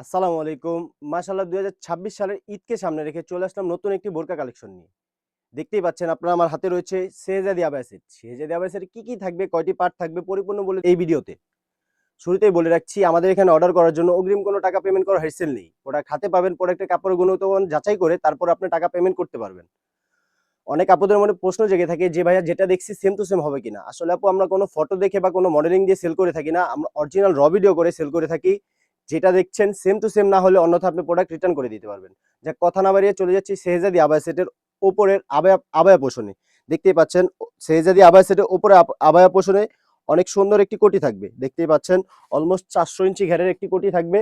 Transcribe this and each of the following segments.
আসসালামু আলাইকুম। মাশাআল্লাহ ২০২৬ সালের ঈদকে সামনে রেখে চলে আসলাম নতুন একটি বোরকা কালেকশন নিয়ে। দেখতেই পাচ্ছেন আপনারা আমার হাতে রয়েছে শেহজাদি আবায়া সেট। শেহজাদি আবায়া সেটে কি থাকবে, কয়টি পার্ট থাকবে পরিপূর্ণ বলে এই ভিডিওতে। শুরুতেই বলে রাখছি আমাদের এখানে অর্ডার করার জন্য অগ্রিম কোনো টাকা পেমেন্ট করার হেসেল নেই। প্রোডাক্ট হাতে পাবেন, প্রোডাক্টের কাপড়ের গুণগত মান যাচাই করে তারপর আপনি টাকা পেমেন্ট করতে পারবেন। অনেক আপুদের মনে প্রশ্ন জেগে থাকে যে ভাইয়া যেটা দেখছি সেম টু সেম হবে কিনা। আসলে আপু আমরা কোনো ফটো দেখে বা কোনো মডেলিং দিয়ে সেল করে থাকি না। আমরা অরিজিনাল র ভিডিও করে সেল করে থাকি। যেটা দেখছেন সেম টু সেম না হলে অন্যথা আপনি প্রোডাক্ট রিটার্ন করে দিতে পারবেন। যাক কথা না বাড়িয়ে চলে যাচ্ছি শেহজাদি আবায়া সেটের উপরের আবায়া আবায়া পোর্শনে। দেখতেই পাচ্ছেন শেহজাদি আবায়া সেটের উপরে আবায়া পোর্শনে অনেক সুন্দর একটি কোটি থাকবে। দেখতেই পাচ্ছেন অলমোস্ট 400 ইঞ্চি ঘেরের একটি কোটি থাকবে।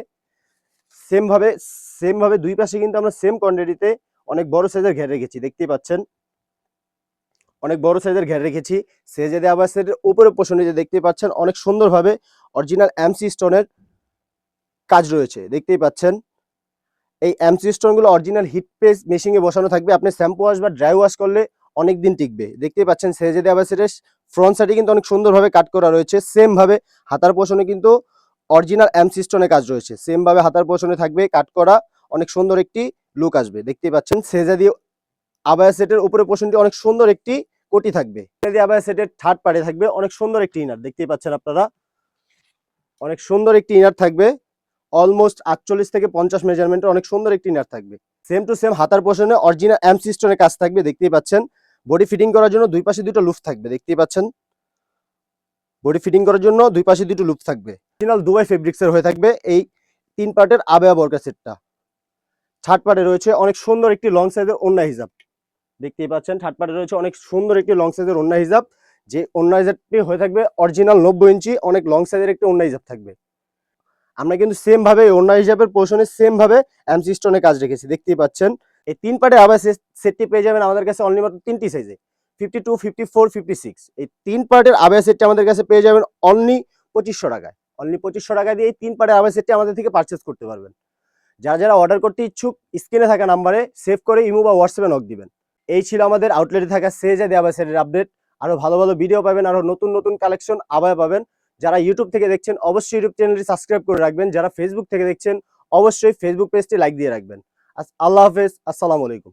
সেম ভাবে দুই পাশে কিন্তু আমরা সেম কোয়ান্টিটিতে অনেক বড় সাইজের ঘের রেখেছি। দেখতেই পাচ্ছেন অনেক বড় সাইজের ঘের রেখেছি। শেহজাদি আবায়া সেটের উপরে পোর্শনে যে দেখতে পাচ্ছেন অনেক সুন্দরভাবে অরিজিনাল এমসি স্টোনের কাজ রয়েছে। দেখতেই পাচ্ছেন এই এমসি স্টোনগুলো অরিজিনাল হিট প্রেস মেশিনে বসানো থাকবে। আপনি শ্যাম্পু ওয়াশ বা ড্রাই ওয়াশ করলে অনেক দিন টিকবে। দেখতেই পাচ্ছেন শেহজাদি আবায়া সেটের ফ্রন্ট সাইডে কিন্তু অনেক সুন্দরভাবে কাট করা রয়েছে। সেম ভাবে হাতার পোর্শনে কিন্তু অরিজিনাল এমসি স্টোনের কাজ রয়েছে। সেম ভাবে হাতার পোর্শনে থাকবে কাট করা, অনেক সুন্দর একটি লুক আসবে। দেখতেই পাচ্ছেন শেহজাদি আবায়া সেটের উপরে পোর্শনটি অনেক সুন্দর একটি কোটি থাকবে। শেহজাদি আবায়া সেটের থার্ড পার্টে থাকবে অনেক সুন্দর একটি ইনার। দেখতেই পাচ্ছেন আপনারা অনেক সুন্দর একটি ইনার থাকবে। অলমোস্ট 48 থেকে 50 মেজারমেন্টের অনেক সুন্দর একটি ইনার থাকবে। সেম টু সেম হাতার পোর্শনে অরিজিনাল এমসি স্টোনের কাজ থাকবে। দেখতেই পাচ্ছেন বডি ফিটিং করার জন্য দুই পাশে দুটো লুপ থাকবে। দেখতেই পাচ্ছেন বডি ফিটিং করার জন্য দুই পাশে দুটো লুপ থাকবে। অরিজিনাল দুবাই ফেব্রিক্সের হয়ে থাকবে এই তিন পার্টের আবায়া বোরকা সেটটা। থার্ড পার্টে রয়েছে অনেক সুন্দর একটি লং সাইজের ওড়না হিজাব। দেখতেই পাচ্ছেন থার্ড পার্টে রয়েছে অনেক সুন্দর একটি লং সাইজের ওড়না হিজাব। যে ওড়না হিজাবটি হয়ে থাকবে অরিজিনাল 90 ইঞ্চি, অনেক লং সাইজের একটি ওড়না হিজাব থাকবে। আমরা কিন্তু সেম ভাবে ওড়না হিসাবের পোর্শনে সেম ভাবে এমসি স্টোনের কাজ রেখেছি। দেখতেই পাচ্ছেন এই তিন পার্টে আবায়া সেটটি পেয়ে যাবেন আমাদের কাছে অনলি মাত্র তিনটি সাইজে 52, 54, 56। এই তিন পার্টের আবায়া সেটটি আমাদের কাছে পেয়ে যাবেন অনলি 2500 টাকায়। অনলি 2500 টাকা দিয়ে এই তিন পার্টের আবায়া সেটটি আমাদের থেকে পারচেস করতে পারবেন। যারা যারা অর্ডার করতে ইচ্ছুক স্ক্রিনে থাকা নাম্বারে সেভ করে ইমো বা হোয়াটসঅ্যাপে নক দিবেন। এই ছিল আমাদের আউটলেটে থাকা শেহজাদি আবায়া সেটের আপডেট। আরো ভালো ভালো ভিডিও পাবেন, আরো নতুন নতুন কালেকশন আবায়া পাবেন। যারা ইউটিউব থেকে দেখছেন অবশ্যই ইউটিউব চ্যানেলটি সাবস্ক্রাইব করে রাখবেন। যারা ফেসবুক থেকে দেখছেন অবশ্যই ফেসবুক পেজটি লাইক দিয়ে রাখবেন। আল্লাহ হাফেজ, আসসালামু আলাইকুম।